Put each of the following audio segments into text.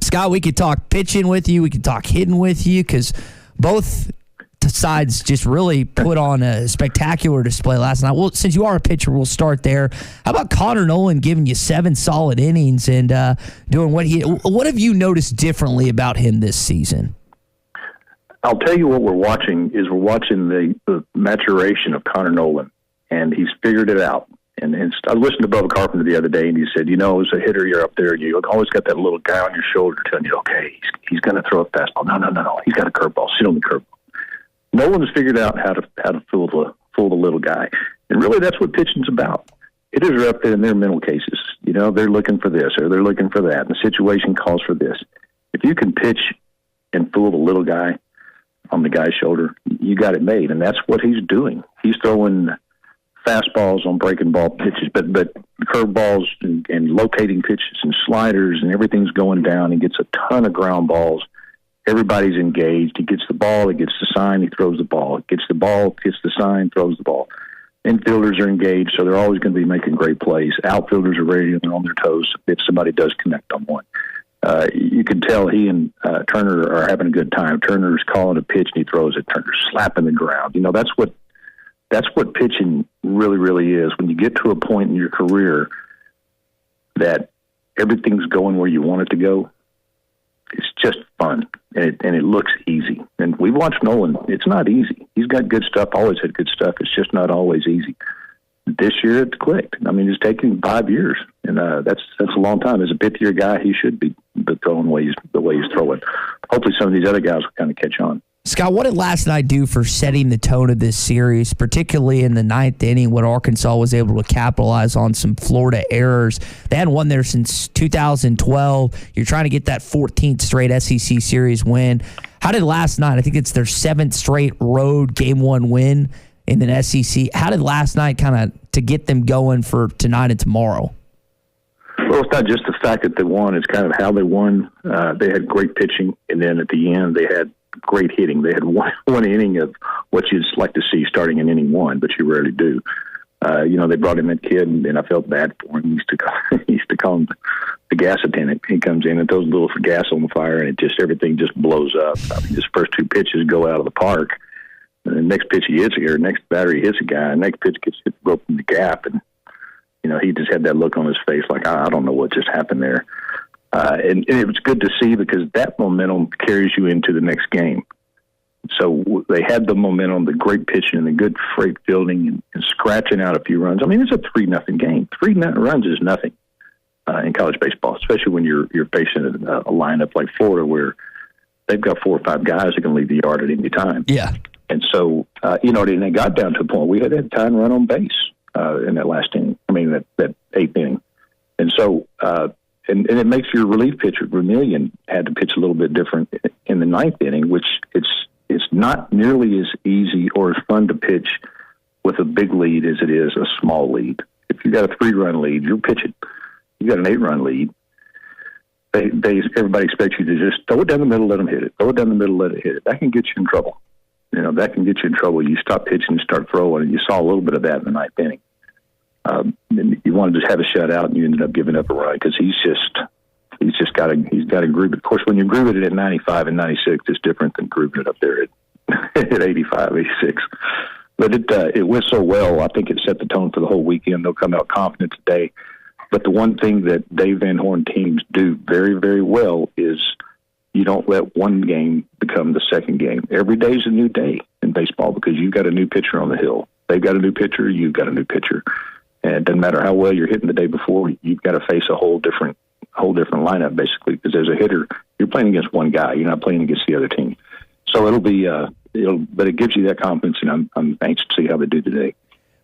Scott, we could talk pitching with you. We could talk hitting with you because both sides just really put on a spectacular display last night. Well, since you are a pitcher, we'll start there. How about Connor Noland giving you 7 solid innings and doing what have you noticed differently about him this season? I'll tell you what we're watching the maturation of Connor Noland, and he's figured it out. And I listened to Bubba Carpenter the other day, and he said, as a hitter, you're up there, you always got that little guy on your shoulder telling you, okay, he's going to throw a fastball. No, he's got a curveball. Sit on the curveball. Noland's figured out how to fool the little guy, and really that's what pitching's about. Hitters are up there in their mental cases. They're looking for this or they're looking for that, and the situation calls for this. If you can pitch and fool the little guy on the guy's shoulder, you got it made, and that's what he's doing. He's throwing fastballs on breaking ball pitches, but curveballs and locating pitches and sliders, and everything's going down. He gets a ton of ground balls. Everybody's engaged. He gets the ball, he gets the sign, he throws the ball. He gets the ball, gets the sign, throws the ball. Infielders are engaged, so they're always going to be making great plays. Outfielders are ready and they're on their toes if somebody does connect on one. You can tell he and Turner are having a good time. Turner's calling a pitch and he throws it. Turner's slapping the ground. That's what pitching really, really is. When you get to a point in your career that everything's going where you want it to go, it's just fun, and it looks easy. And we watched Nolan. It's not easy. He's got good stuff, always had good stuff. It's just not always easy. This year it clicked. It's taken 5 years, and that's a long time. As a fifth-year guy, he should be throwing the way he's throwing. Hopefully some of these other guys will kind of catch on. Scott, what did last night do for setting the tone of this series, particularly in the ninth inning when Arkansas was able to capitalize on some Florida errors? They hadn't won there since 2012. You're trying to get that 14th straight SEC series win. How did last night, I think it's their 7th straight road game 1 win in the SEC. How did last night kind of to get them going for tonight and tomorrow? Well, it's not just the fact that they won. It's kind of how they won. They had great pitching, and then at the end they had great hitting. They had one inning of what you'd like to see starting in inning 1, but you rarely do. They brought in that kid, and I felt bad for him. He used to call him the gas attendant. He comes in and throws a little gas on the fire, and everything just blows up. His first 2 pitches go out of the park, and the next pitch he hits a guy, next batter he hits a guy, and next pitch gets hit broke in the gap, and he just had that look on his face like, I don't know what just happened there. And it was good to see because that momentum carries you into the next game. So they had the momentum, the great pitching, and the good freight fielding and scratching out a few runs. It's a 3-0 game. 3 runs is nothing in college baseball, especially when you're facing a lineup like Florida where they've got 4 or 5 guys that can leave the yard at any time. Yeah. And so, and they got down to a point we had time to run on base in that last inning. That 8th inning. And so, and it makes your relief pitcher, Vermillion, had to pitch a little bit different in the 9th inning, which it's not nearly as easy or as fun to pitch with a big lead as it is a small lead. If you got a 3-run lead, you're pitching. You got an 8-run lead. Everybody expects you to just throw it down the middle, let them hit it. Throw it down the middle, let it hit it. That can get you in trouble. That can get you in trouble. You stop pitching and start throwing, and you saw a little bit of that in the 9th inning. You want to just have a shutout, and you ended up giving up a run because he's got to groove it. Of course, when you groove it at 95 and 96, it's different than grooving it up there at 85, 86. But it went so well. I think it set the tone for the whole weekend. They'll come out confident today. But the one thing that Dave Van Horn teams do very, very well is you don't let one game become the second game. Every day is a new day in baseball because you've got a new pitcher on the hill. They've got a new pitcher. You've got a new pitcher. And it doesn't matter how well you're hitting the day before, you've got to face a whole different lineup, basically, because as a hitter, you're playing against one guy. You're not playing against the other team. So but it gives you that confidence, and I'm anxious to see how they do today.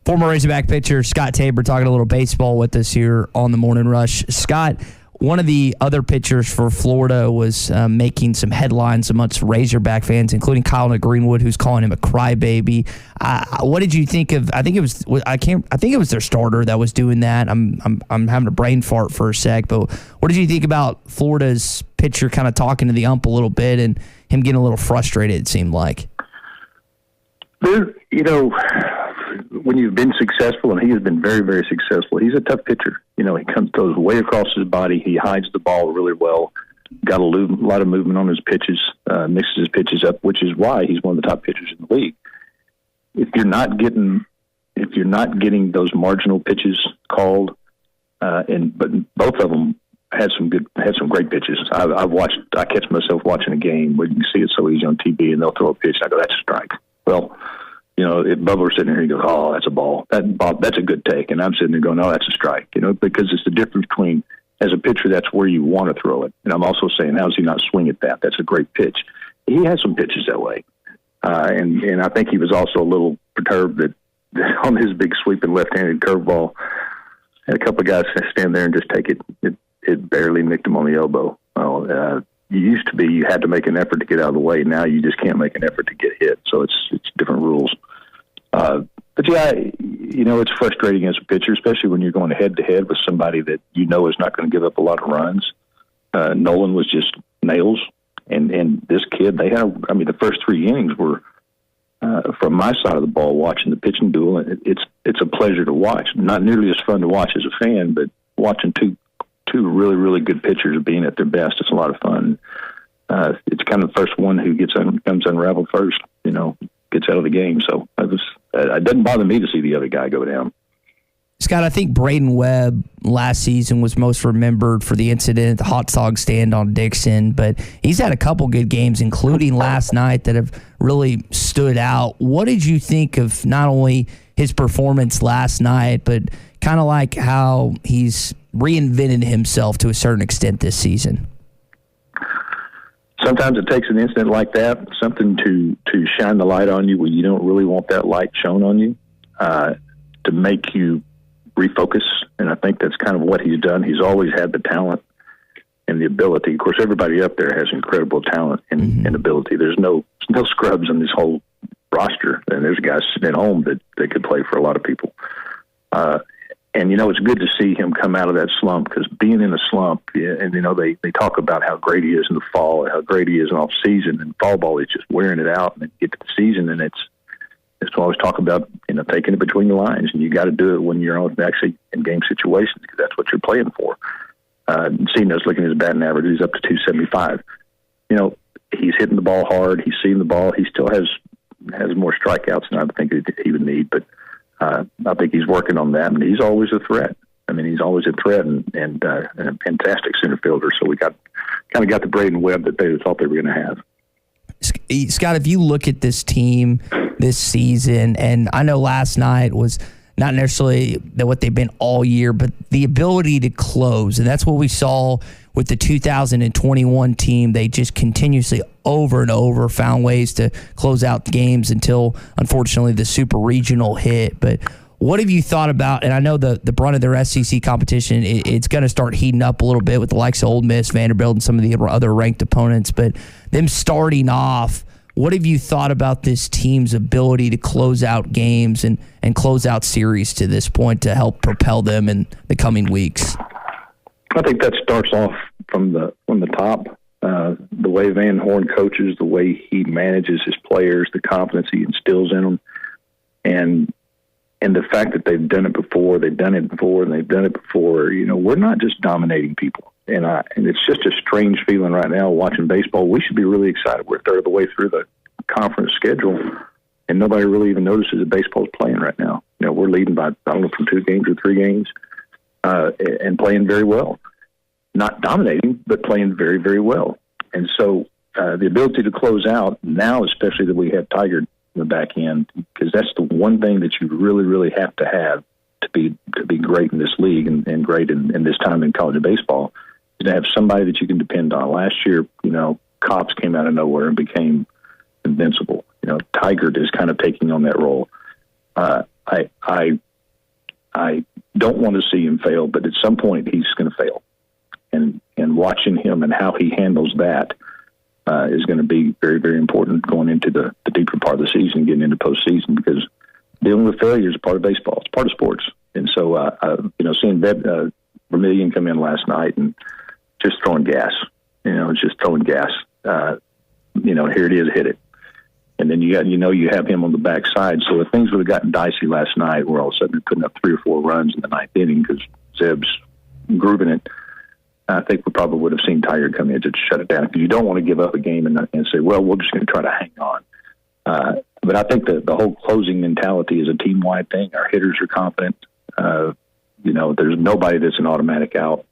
Former Razorback pitcher Scott Tabor talking a little baseball with us here on the Morning Rush. Scott, one of the other pitchers for Florida was making some headlines amongst Razorback fans, including Kyle Greenwood, who's calling him a crybaby. What did you think of? I think it was their starter that was doing that. I'm having a brain fart for a sec, but what did you think about Florida's pitcher kind of talking to the ump a little bit and him getting a little frustrated? It seemed like. When you've been successful, and he has been very, very successful, he's a tough pitcher. He throws way across his body. He hides the ball really well. got a lot of movement on his pitches, mixes his pitches up, which is why he's one of the top pitchers in the league. If you're not getting those marginal pitches called, but both of them had some great pitches. I catch myself watching a game where you can see it so easy on TV, and they'll throw a pitch, and I go, "That's a strike." Well, if Bubba were sitting here, he goes, "Oh, that's a ball. That's a good take," and I'm sitting there going, "No, that's a strike." Because it's the difference between, as a pitcher, that's where you want to throw it, and I'm also saying, how does he not swing at that? That's a great pitch. He has some pitches that way, and I think he was also a little perturbed that on his big sweeping left-handed curveball, had a couple of guys stand there and just take it. It barely nicked him on the elbow. Well, you used to be, you had to make an effort to get out of the way. Now you just can't make an effort to get hit. So it's different rules. But yeah, it's frustrating as a pitcher, especially when you're going head to head with somebody that is not going to give up a lot of runs. Nolan was just nails, and this kid, the first 3 innings were, from my side of the ball, watching the pitching duel. It's a pleasure to watch. Not nearly as fun to watch as a fan, but watching two really, really good pitchers being at their best, it's a lot of fun. It's kind of the first one who comes unraveled first, gets out of the game. So it doesn't bother me to see the other guy go down. Scott, I think Braden Webb last season was most remembered for the incident at the hot dog stand on Dixon, but he's had a couple good games, including last night, that have really stood out. What did you think of not only his performance last night, but kind of like how he's reinvented himself to a certain extent this season? Sometimes it takes an incident like that, something to shine the light on you when you don't really want that light shown on you, to make you refocus. And I think that's kind of what he's done. He's always had the talent and the ability. Of course, everybody up there has incredible talent and ability. There's no scrubs on this whole roster, and there's guys sitting at home that could play for a lot of people. And, it's good to see him come out of that slump, because being in a slump, and, they talk about how great he is in the fall and how great he is in off season, and fall ball is just wearing it out, and then get to the season, and it's always talk about, taking it between the lines, and you got to do it when you're actually in game situations, because that's what you're playing for. Seeing us looking at his batting average, he's up to 275. He's hitting the ball hard. He's seeing the ball. He still has more strikeouts than I think he would need, but I think he's working on that, and he's always a threat. He's always a threat and a fantastic center fielder. So we kind of got the Braden Webb that they thought they were going to have. Scott, if you look at this team this season, and I know last night was not necessarily what they've been all year, but the ability to close, and that's what we saw with the 2021 team. They just continuously over and over found ways to close out the games until, unfortunately, the super regional hit. But what have you thought about, and I know the brunt of their SEC competition, it's going to start heating up a little bit with the likes of Ole Miss, Vanderbilt, and some of the other ranked opponents, but them starting off, what have you thought about this team's ability to close out games and close out series to this point to help propel them in the coming weeks? I think that starts off from the top. The way Van Horn coaches, the way he manages his players, the confidence he instills in them, and the fact that they've done it before, and they've done it before. We're not just dominating people, and it's just a strange feeling right now watching baseball. We should be really excited. We're a third of the way through the conference schedule, and nobody really even notices that baseball's playing right now. We're leading by, I don't know, from 2 games or 3 games, and playing very well. Not dominating, but playing very, very well. And so the ability to close out now, especially that we have Tiger in the back end, because that's the one thing that you really, really have to have to be great in this league and great in this time in college baseball, is to have somebody that you can depend on. Last year, Cops came out of nowhere and became invincible. Tiger is kind of taking on that role. I don't want to see him fail, but at some point he's going to fail. And watching him and how he handles that is going to be very, very important going into the deeper part of the season, getting into postseason, because dealing with failure is a part of baseball. It's part of sports. And so, seeing Vermillion come in last night and just throwing gas, just throwing gas. Here it is, hit it. And then you have him on the backside. So if things would have gotten dicey last night, where all of a sudden they're putting up 3 or 4 runs in the 9th inning because Zebb's grooving it, I think we probably would have seen Tiger come in to shut it down, because you don't want to give up a game and say, well, we're just going to try to hang on. But I think the whole closing mentality is a team-wide thing. Our hitters are confident. There's nobody that's an automatic out.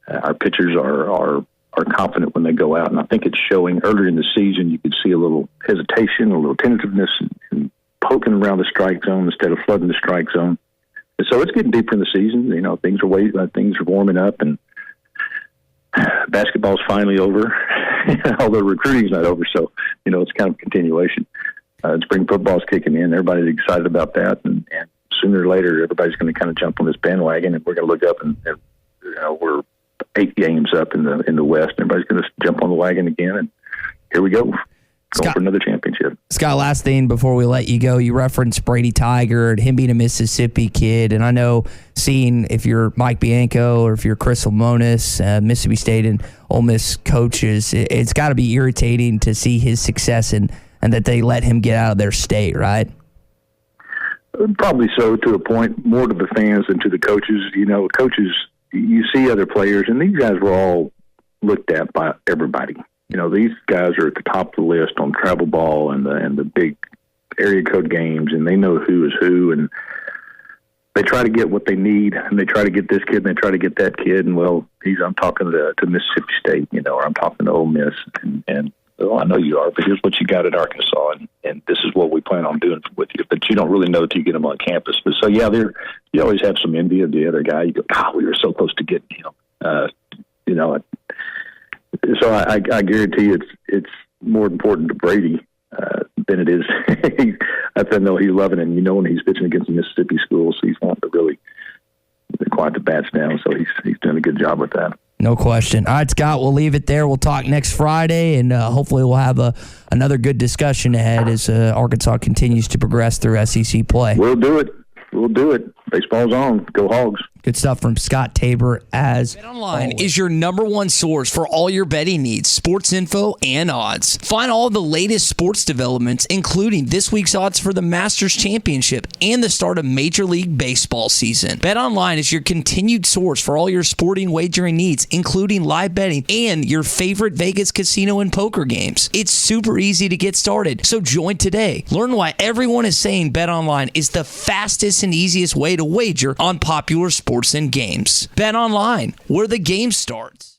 Our pitchers are confident when they go out, and I think it's showing. Earlier in the season, you could see a little hesitation, a little tentativeness, and poking around the strike zone instead of flooding the strike zone. And so it's getting deeper in the season. Things are warming up, and basketball's finally over. Although recruiting's not over, so it's kind of a continuation. Spring football's kicking in. Everybody's excited about that, and sooner or later, everybody's going to kind of jump on this bandwagon, and we're going to look up and we're 8 games up in the West. And everybody's going to jump on the wagon again, and here we go. Going for another championship. Scott, last thing before we let you go, you referenced Brady Tiger and him being a Mississippi kid, and I know seeing if you're Mike Bianco or if you're Chris Lamonis, Mississippi State and Ole Miss coaches, it's got to be irritating to see his success and that they let him get out of their state, right? Probably so, to a point, more to the fans than to the coaches. Coaches, you see other players, and these guys were all looked at by everybody. These guys are at the top of the list on travel ball and the big area code games, and they know who is who, and they try to get what they need, and they try to get this kid, and they try to get that kid, and I'm talking to Mississippi State, or I'm talking to Ole Miss, and well, I know you are, but here's what you got at Arkansas, and this is what we plan on doing with you. But you don't really know until you get them on campus. But so, yeah, you always have some envy of the other guy. You go, God, we were so close to getting him. So I guarantee it's more important to Brady than it is. I know he's loving it, and when he's pitching against the Mississippi schools, he's wanting to really quiet the bats down. So he's doing a good job with that. No question. All right, Scott, we'll leave it there. We'll talk next Friday, and hopefully we'll have another good discussion ahead as Arkansas continues to progress through SEC play. We'll do it. Baseball's on. Go Hogs. Good stuff from Scott Tabor as BetOnline is your number one source for all your betting needs, sports info, and odds. Find all the latest sports developments, including this week's odds for the Masters Championship and the start of Major League Baseball season. BetOnline is your continued source for all your sporting wagering needs, including live betting and your favorite Vegas casino and poker games. It's super easy to get started, so join today. Learn why everyone is saying BetOnline is the fastest and easiest way to wager on popular sports and games. Bet online, where the game starts.